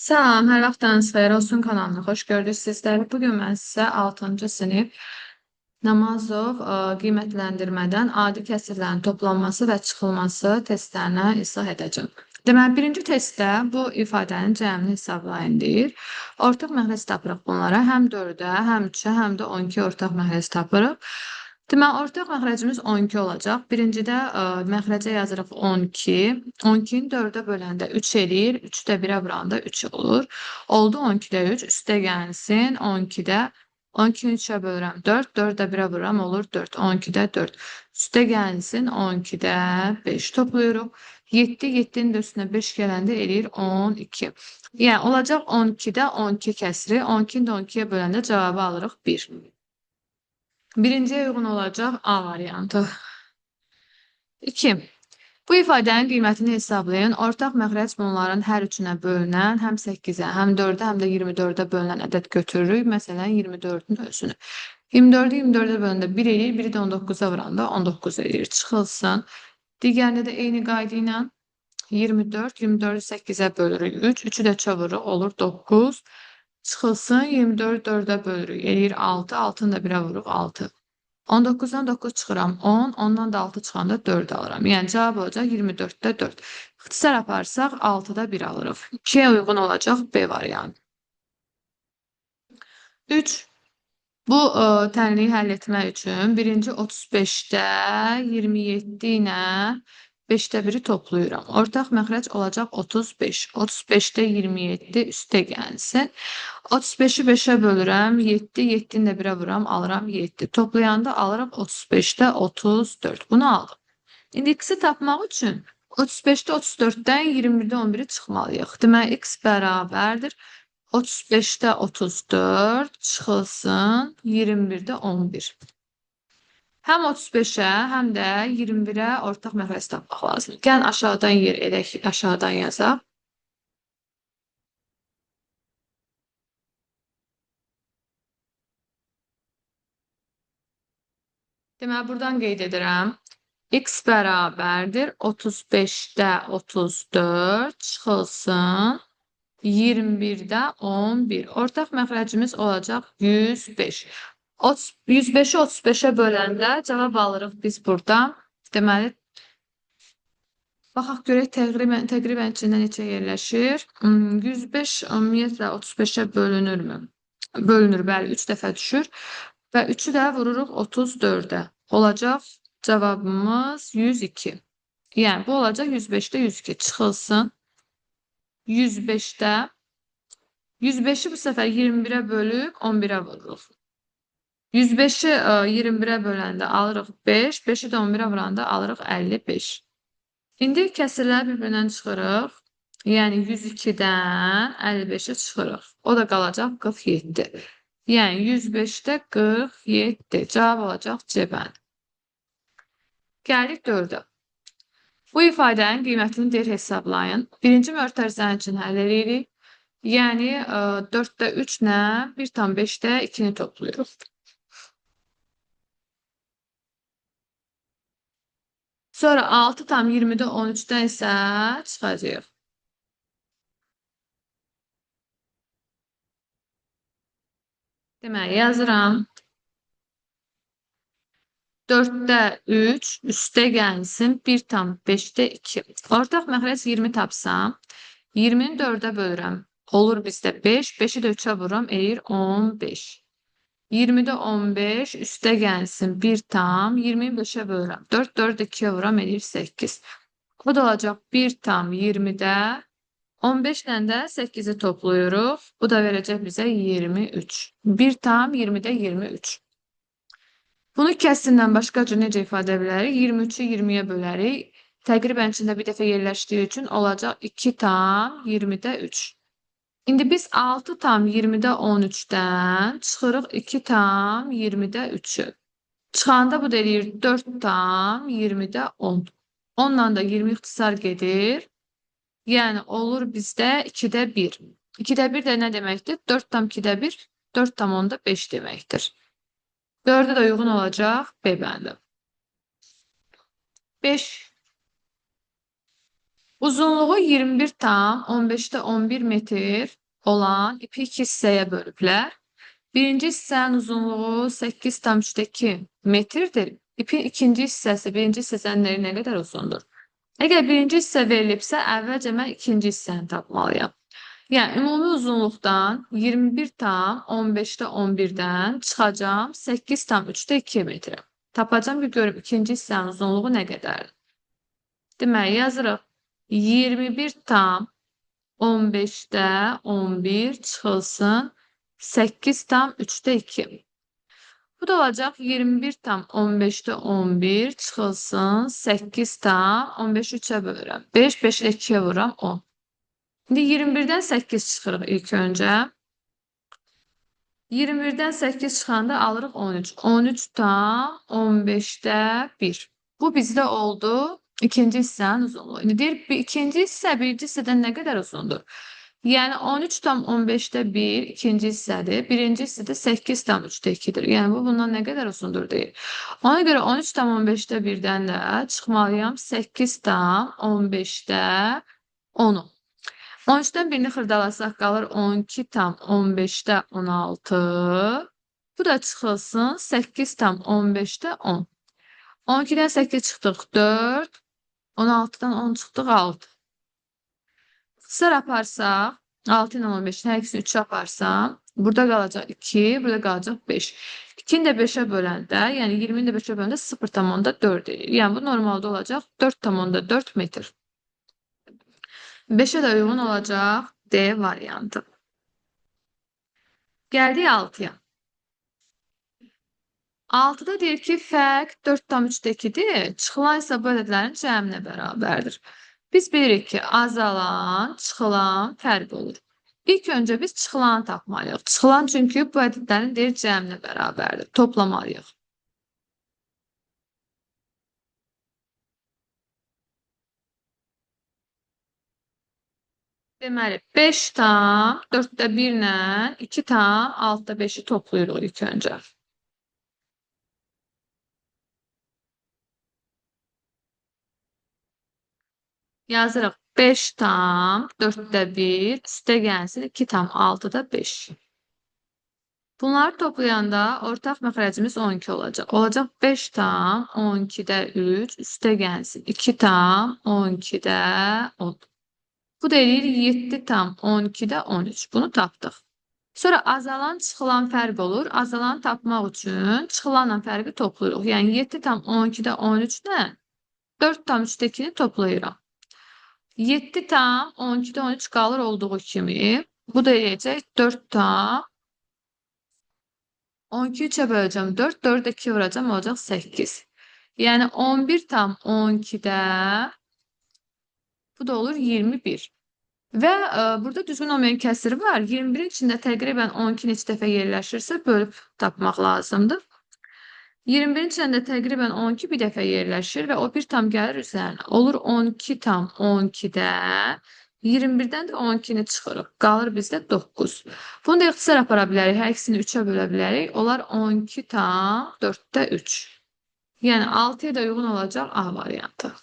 Salam, hər vaxtınız xeyir olsun kanalına xoş gördük sizləri. Bugün mən sizə 6-cı sinif Namazov qiymətləndirmədən adi kəsirlərin toplanması və çıxılması testlərinə izah edəcəm. Deməli, birinci testdə bu ifadənin cəmini hesablayın deyir. Ortaq məxrəc tapırıq bunlara. Həm 4-ə, həm 3-ə, həm də 12 ortaq məxrəc tapırıq. Deməli, ortaq məxrəcimiz 12 olacaq. Birincidə məxrəcə yazırıq 12. 12-ni 4-ə böləndə 3 eləyir. 3-də 1-ə vuranda 3 olur. Oldu 12-də 3. Üstə gəlsin 12-də 12-ni 3-ə bölürəm 4. 4-də 1-ə vururam olur 4. 12-də 4. Üstə gəlsin 12-də 5 toplayırıq. 7, 7-nin də üstünə 5 gələndə eləyir 12. Yəni, olacaq 12-də 12 kəsri. 12-ni də 12-yə böləndə cavabı alırıq 1. Birinciyə uyğun olacaq A variantı. 2. Bu ifadənin qiymətini hesablayın. Ortaq məxrəc bunların hər üçünə bölünən, həm 8-ə, həm 4-ə, həm də 24-ə bölünən ədəd götürürük. Məsələn, 24-ün özünü. 24-ü 24-ə bölündə 1 eləyir, 1-i də 19-a vuranda 19 eləyir. Çıxılsın. Digərində də eyni qayda ilə 24, 24-ü 8-ə bölürük 3, 3-ü də çövuruq, olur 9. Çıxılsın, 24-ü 4-ə bölürük, eləyir 6, 6-nı da 1-ə vuruq 6. 19-dan 9 çıxıram 10, ondan da 6 çıxanda 4 alıram. Yəni, cavab olacaq 24-də 4. İxtisar aparsaq 6-da 1 alırıq. 2-yə uyğun olacaq B variantı. 3. Bu tənliyi həll etmək üçün birinci 35-də 27 ilə 5-də 1-i toplayıram. Ortaq məxrəc olacaq 35. 35-də 27 üstə gəlsin. 35-i 5-ə bölürəm, 7, 7-ni də 1-ə vuram, alıram 7. Toplayanda alırıq 35-də 34. Bunu aldıq. İndi x-i tapmaq üçün 35-də 34-dən 21-də 11-i çıxmalıyıq. Deməli, x bərabərdir. 35-də 34 çıxılsın 21-də 11. Həm 35-ə, həm də 21-ə ortaq məxrəc tapmaq lazımdır. Gəlin aşağıdan yer edək, aşağıdan yazaq. Deməli, buradan qeyd edirəm. X bərabərdir 35-də 34 çıxılsın 21-də 11. Ortaq məxrəcimiz olacaq 105. 105-i 35-ə böləndə cavab alırıq biz buradan. Deməli, baxaq görək təqribən içində neçə yerləşir. 105 ümumiyyətlə 35-ə bölünürmü? Bölünür, bəli, 3 dəfə düşür. Və 3-ü də vururuq 34-ə. Olacaq cavabımız 102. Yəni, bu olacaq 105-də 102. Çıxılsın. 105-də 105-i bu səfər 21-ə bölüb 11-ə vururuq. 105-i 21-ə böləndə alırıq 5, 5-i də 11-ə vuranda alırıq 55. İndi kəsirləri bir-birindən çıxırıq. Yəni, 102-dən 55-i çıxırıq. O da qalacaq 47. Yəni, 105-də 47. Cavab olacaq C bənd. Gəldik 4-ə. Bu ifadənin qiymətini deyir hesablayın. Birinci mötərizənin üçün həll edirik. Yəni, 4-də 3 nə? 1,5-də 2-ni toplayırıq. Sonra 6,20-də 13-dən isə çıxacaq. Deməli, yazıram. 4-də 3, üstə gəlsin 1,5-də 2. Ortaq məxrəc 20 tapsam, 20-ni 4-ə bölürəm. Olur bizdə 5, 5-i də 3-ə vururam, eləyir 15. 20-də 15, üstə gəlsin 1,20-ni 5-ə bölürəm. 4, 4-də 2-yə vururam, eləyir 8. Bu da olacaq 1,20-də 15 ilə də 8-i toplayırıq. Bu da verəcək bizə 23. 1,20-də 23. Bunu kəsrindən başqa cür necə ifadə bilərik? 23-ü 20-yə bölərik. Təqribən içində bir dəfə yerləşdiyi üçün olacaq 2,20-də 3. İndi biz 6,20-də 13-dən çıxırıq 2,20-də 3-ü. Çıxanda bu da eləyir 4,20-də 10. 10-la da 20 ixtisar gedir. Yəni, olur bizdə 2-də 1. 2-də 1 də nə deməkdir? 4,2-də 1, 4,10-da 5 deməkdir. 4'e de uygun olacaq B bəndi. 5. Uzunluğu 21,15 metr olan ipi iki hissəyə bölüblər. Birinci hissənin uzunluğu 8,2 metrdir. İpin ikinci hissəsi birinci hissədən nə qədər uzundur? Əgər birinci hissə verilibsə, əvvəlcə mən ikinci hissəni tapmalıyam. Yəni, ümumi uzunluqdan 21,15-11-dən çıxacam 8,2 metr. Tapacam ki, görüm ikinci hissənin uzunluğu nə qədərdir? Deməli, yazırıq 21,15-11 çıxılsın 8,2. Bu da olacaq 21,15-11 çıxılsın 8,15 3-ə bölürəm. 5, 5-i də 2-yə vururam 10. İndi 21-dən 8 çıxırıq ilk öncə. 21-dən 8 çıxanda alırıq 13. 13,15-də 1. Bu bizdə oldu ikinci hissənin uzunluğu. İndi deyir, ikinci hissə birinci hissədən nə qədər uzundur? Yəni 13,15-də 1 ikinci hissədir. Birinci hissə də 8,3-də 2-dir. Yəni bu bundan nə qədər uzundur deyir. Ona görə 13,15-də 1-dən də çıxmalıyam 8,15-də 10-u. 13-dən birini xırdalasaq qalır 12,15-də 16. Bu da çıxılsın 8,15-də 10. 12-dən 8 çıxdıq 4. 16-dan 10 çıxdıq 6. Qısar aparsaq 6 ilə 15-in hər ikisini 3 aparsam, burada qalacaq 2, burada qalacaq 5. 2-ni də 5-ə böləndə, yəni 20-ni də 5-ə böləndə 0,4 edir. Yəni bu normalda olacaq 4,4 metr. 5'e de uygun olacaq D variantı. Gəldik 6-ya. 6-da deyir ki, fərq 4,3-dəkidir. Çıxılan isə bu ədədlərin cəminə bərabərdir. Biz bilirik ki, azalan, çıxılan fərq olur. İlk öncə biz çıxılanı tapmalıyıq. Çıxılan çünki bu ədədlərin deyir cəminə bərabərdir. Toplamalıyıq. Deməli, 5 tam 4-də 1 ilə 2 tam 6-da 5-i toplayırıq ilk öncə. Yazırıq 5 tam 4-də 1 üstə gəlsin 2 tam 6-da 5. Bunları toplayanda ortaq məxrəcimiz 12 olacaq. Olacaq 5 tam 12-də 3 üstə gəlsin 2 tam 12-də 10. Bu da eləyir 7 tam 12-də 13. Bunu tapdıq. Sonra azalan, çıxılan fərq olur. Azalanı tapmaq üçün çıxılanla fərqi toplayırıq. Yəni 7 tam 12-də 13-lə 4 tam 3-də 2-ni toplayıram. 7 tam 12'de 13 qalır olduğu kimi. Bu da eləyəcək 4 tam 12 3'ə böləcəm 4, 4'də 2 vuracam olacaq 8. Yəni 11 tam 12'də bu da olur 21. Və burada düzgün olmayan kəsir var. 21-in içində təqribən 12 neçə dəfə yerləşirsə bölüb tapmaq lazımdır. 21-in içində təqribən 12 bir dəfə yerləşir və o bir tam gəlir üzərinə. Olur 12 tam 12-də 21-dən də 12-ni çıxırıq. Qalır bizdə 9. Bunu da ixtisar apara bilərik. Hər ikisini 3-ə bölə bilərik. Onlar 12 tam 4-də 3. Yəni 6-ya da uyğun olacaq A variantı.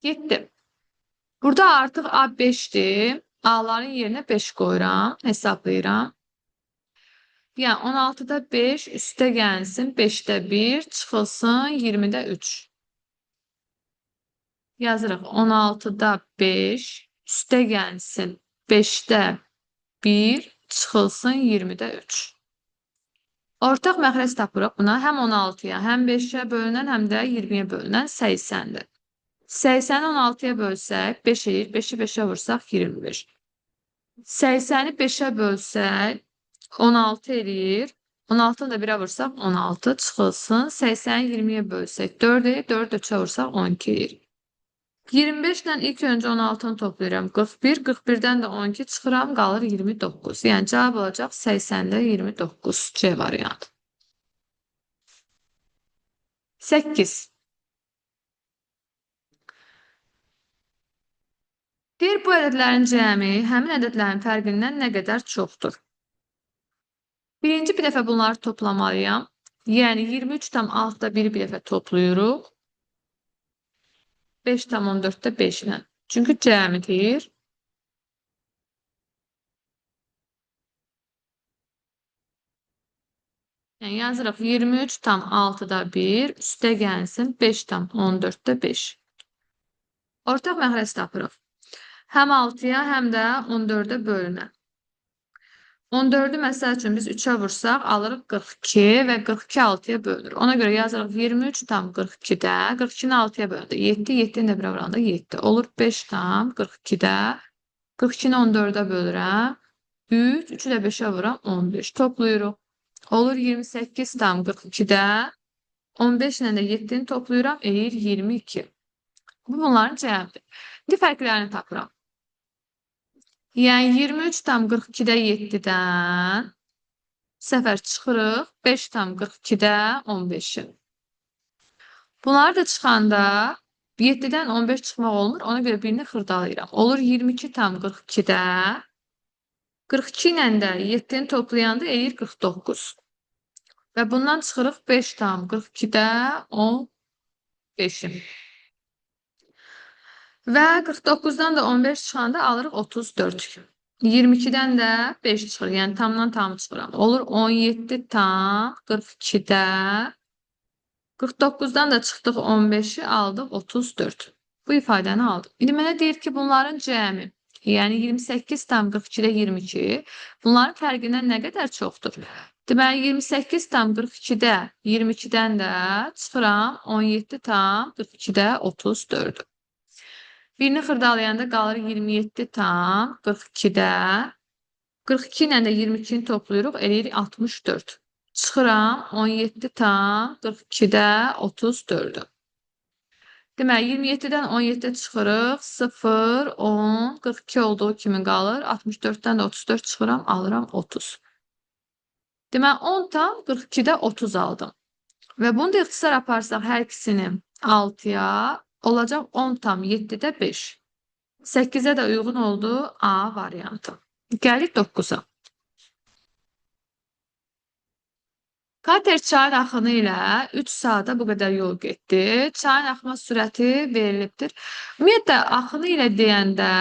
7. Burada artıq A 5'dir. A'ların yerinə 5 qoyuram, hesablayıram. Yəni 16'da 5 üstə gəlsin 5'də 1 çıxılsın 20'də 3. Yazırıq 16'da 5 üstə gəlsin 5'də 1 çıxılsın 20'də 3. Ortaq məxrəc tapırıq buna. Həm 16-ya, həm 5-ə bölünən, həm də 20-yə bölünən 80-dir. 80-i 16-ya bölsək 5 edir. 5-i 5-ə vursaq 25. 80-i 5-ə bölsək 16 eləyir. 16-nı da 1-ə vursaq 16 çıxılsın. 80-i 20-yə bölsək 4 eləyir. 4-ü 3-ə vursaq 12 eləyir. 25-lə ilk öncə 16-nı toplayıram 41. 41-dən də 12 çıxıram. Qalır 29. Yəni cavab olacaq 80-də 29 C variantı. 8. Deyir bu ədədlərin cəmi həmin ədədlərin fərqindən nə qədər çoxdur? Birinci bir dəfə bunları toplamalıyam. Yəni 23 tam 6-da 1 bir dəfə toplayırıq. 5 tam 14'te 5 ilə. Çünki cəmidir. Yəni yazırıq 23 tam 6'da 1 üstə gəlsin 5 tam 14'te 5. Ortaq məxrəc tapırıq. Həm 6'ya, həm də 14'ə bölünən. 14'ü məsəl üçün biz 3'ə vursaq, alırıq 42 və 42 6'ya bölünür. Ona görə yazırıq 23 tam 42'də, 42'ni 6'ya bölündü. 7, 7'ni də 1'ə vuranda 7. Olur 5 tam 42'də, 42'ni 14'ə bölürəm. 3, 3'ü də 5'ə vuram 15. Toplayırıq. Olur 28 tam 42'də, 15 ilə də 7'ni toplayıram, eğir 22. Bu bunların cəmidir. İndi fərqlərini tapıram. Yəni 23 tam 42'də 7'dən səfər çıxırıq 5 tam 42'də 15'i. Bunları da çıxanda 7'dən 15 çıxmaq olmur. Ona görə birini xırdalayıram. Olur 22 tam 42'də 42 ilə də 7'ni toplayanda eğir 49. Və bundan çıxırıq 5 tam 42'də 15'i. Və 49'dan da 15 çıxanda alırıq 34. 22'dən də 5 çıxır. Yəni tamdan tam çıxıram. Olur 17 tam 42'də 49'dan da çıxdıq 15'i aldıq 34. Bu ifadəni aldım. İndi mənə deyir ki, bunların cəmi, yəni 28 tam 42'də 22, bunların fərqindən nə qədər çoxdur? Deməli 28 tam 42'də 22'dən də çıxıram 17 tam 42'də 34. Birini xırdalayanda qalır 27 tam 42'də. 42 ilə də 22'ni toplayırıq, eləyir 64. Çıxıram 17 tam 42'də 34'ü. Deməli 27'dən 17 çıxırıq, 0, 10, 42 olduğu kimi qalır. 64'dən də 34 çıxıram, alıram 30. Deməli 10 tam 42'də 30 aldım. Və bunu da ixtisar aparsaq hər ikisini 6'ya, olacaq 10 tam 7'də 5. 8'ə də uyğun olduğu A variantı. Gəlik 9'a. Kater çayın axını ilə 3 saata bu qədər yol getdi. Çayın axma sürəti verilibdir. Ümumiyyətlə, axını ilə deyəndə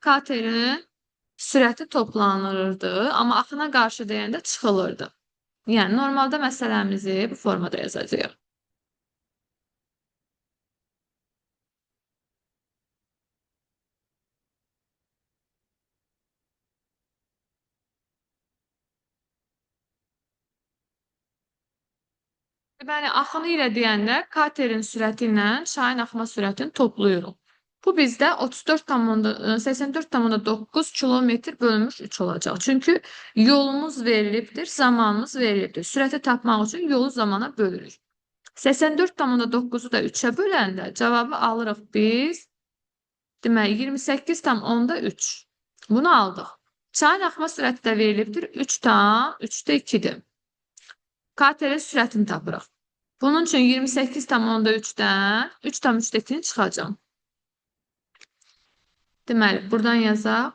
katerin sürəti toplanılırdı, amma axına qarşı deyəndə çıxılırdı. Yəni, normalda məsələmizi bu formada yazacağıq. Deməli, axını ilə deyəndə katerin sürəti ilə çayın axma sürətini toplayırıq. Bu bizdə 84,9 kilometr bölünmüş 3 olacaq. Çünki yolumuz verilibdir, zamanımız verilibdir. Sürəti tapmaq üçün yolu zamana bölürük. 84,9'u da 3'ə böləndə cavabı alırıq biz. Deməli, 28,3. Bunu aldıq. Çayın axma sürəti də verilibdir. 3 tam 3'də 2'dir. Katerin sürətini tapırıq. Bunun üçün 28,3'dən 3 tam 3'də 2'ni çıxacam. Deməli, buradan yazaq.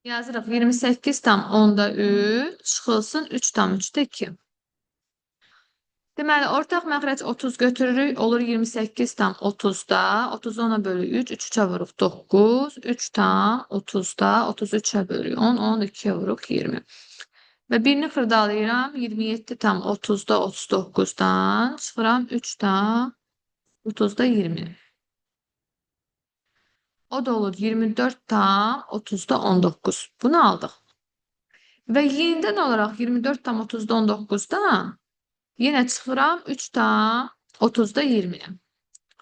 Yazırıq 28,3 çıxılsın 3 tam 3'də 2. Deməli, ortaq məxrəc 30 götürürük. Olur 28 tam 30'da. 30'u 10'a bölü 3. 3 3'ə vuruq 9. 3 tam 30'da. 33'ə bölü 10. 10 2'yə vuruq 20. Və birini xırdalayıram. 27 tam 30'da 39'dan. Çıxıram 3 tam 30'da 20. O da olur 24 tam 30'da 19. Bunu aldıq. Və yenidən olaraq 24 tam 30'da 19'dan yenə çıxıram 3 tam 30'da 20'yə.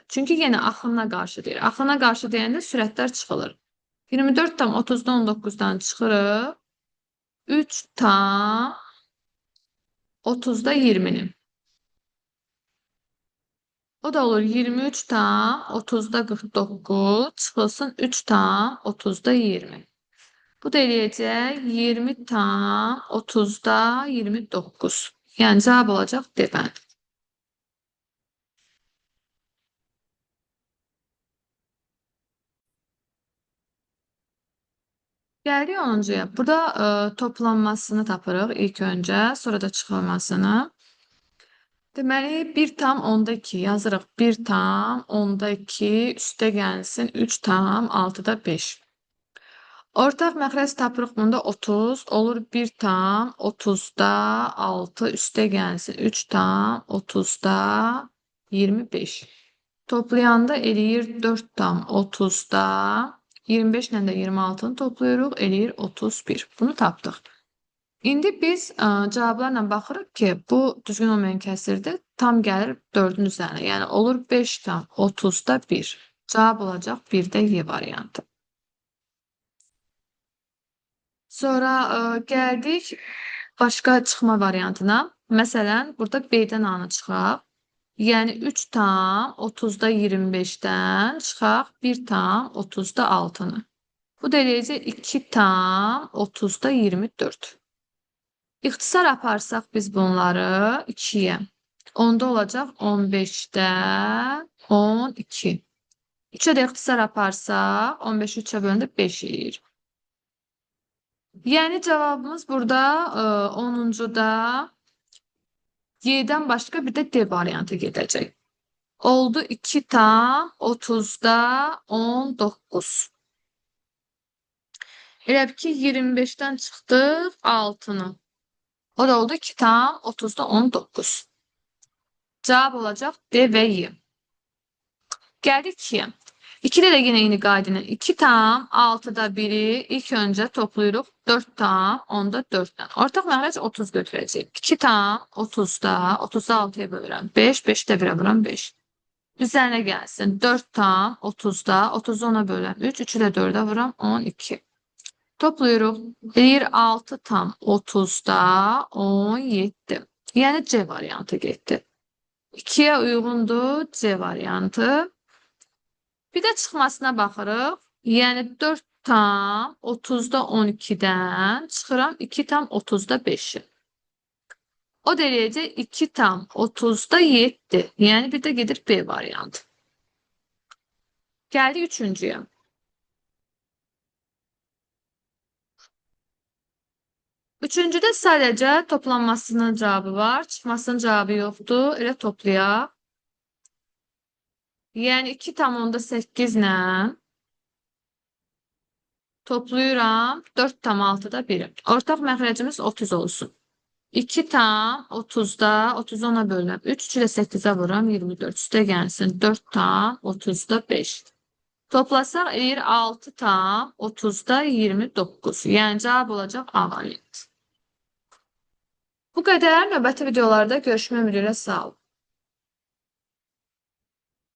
Çünki yenə axına qarşı deyir. Axına qarşı deyəndə sürətlər çıxılır. 24 tam 30'da 19'dan çıxırıq. 3 tam 30'da 20'nin. O da olur 23 tam 30'da 49 çıxılsın 3 tam 30'da 20. Bu da eləyəcək 20 tam 30'da 29. Yəni cavab olacaq D. Gəldik 10-cuya. Burada toplanmasını tapırıq ilk öncə, sonra da çıxılmasını. Deməli, 1 tam onda 2 yazırıq. 1 tam onda 2 üstə gəlsin 3 tam 6-da 5. Ortaq məxrəc tapırıq bunda 30. Olur 1 tam 30-da 6 üstə gəlsin 3 tam 30-da 25. Toplayanda eləyir 4 tam 30-da 25 ilə də 26-nı toplayırıq, eləyir 31. Bunu tapdıq. İndi biz cavablarla baxırıq ki, bu düzgün olmayan kəsirdir. Tam gəlir 4-ün üzərinə. Yəni olur 5 tam 30-da 1. Cavab olacaq 1-də Y variantı. Sonra gəldik başqa çıxma variantına. Məsələn, burada B-dən A-nı çıxaq. Yəni 3 tam 30-da 25-dən çıxaq 1 tam 30-da 6-nı. Bu da eləyəcək 2 tam 30-da 24. İxtisar aparsaq biz bunları 2-yə. Onda olacaq 15-də 12. 3-ə də ixtisar aparsaq 15-i 3-ə bölündə 5 eləyir. Yəni cavabımız burada 10-cuda Y-dən başqa bir də D variantı gedəcək. Oldu 2 tam 30-da 19. Elə bil ki 25-dən çıxdıq 6-nı. O da oldu 2 tam 30'da 19. Cevap olacak D ve Y. Geldik 2'ye. 2'de de yine aynı qaydanın 2 tam 6'da 1'i ilk önce toplayırıq 4 tam 10'da 4'dən. Ortaq məxrəc 30 götürəcək. 2 tam 30'da 30'da 6'ya bölürəm 5, 5'də 1'ə bölürəm 5. Üzərinə gəlsin 4 tam 30'da 30'da 10'a bölürəm 3, 3'ü də 4'ə vuram 12. Toplayırıq. Eləyir 6 tam 30'da 17. Yəni C variantı getdi. 2'yə uyğundur C variantı. Bir də çıxmasına baxırıq. Yəni 4 tam 30'da 12'dən çıxıram 2 tam 30'da 5'i. O da eləyəcək 2 tam 30'da 7. Yəni bir də gedir B variantı. Gəldik 3-cüyə. Üçüncüdə sadəcə toplanmasının cavabı var. Çıxmasının cavabı yoxdur. Elə toplayaq. Yəni 2 tam onda 8 ilə toplayıram 4 tam 6'da 1'i. Ortaq məxrəcimiz 30 olsun. 2 tam 30'da 30'u 10'a bölürəm. 3, 3'ü də 8'ə vururam 24. Üstə gəlsin 4 tam 30'da 5. Toplasaq eləyir 6 tam 30'da 29. Yəni cavab olacaq A variantı. Bu qədər. Növbəti videolarda görüşmək ümidi ilə sağ olun.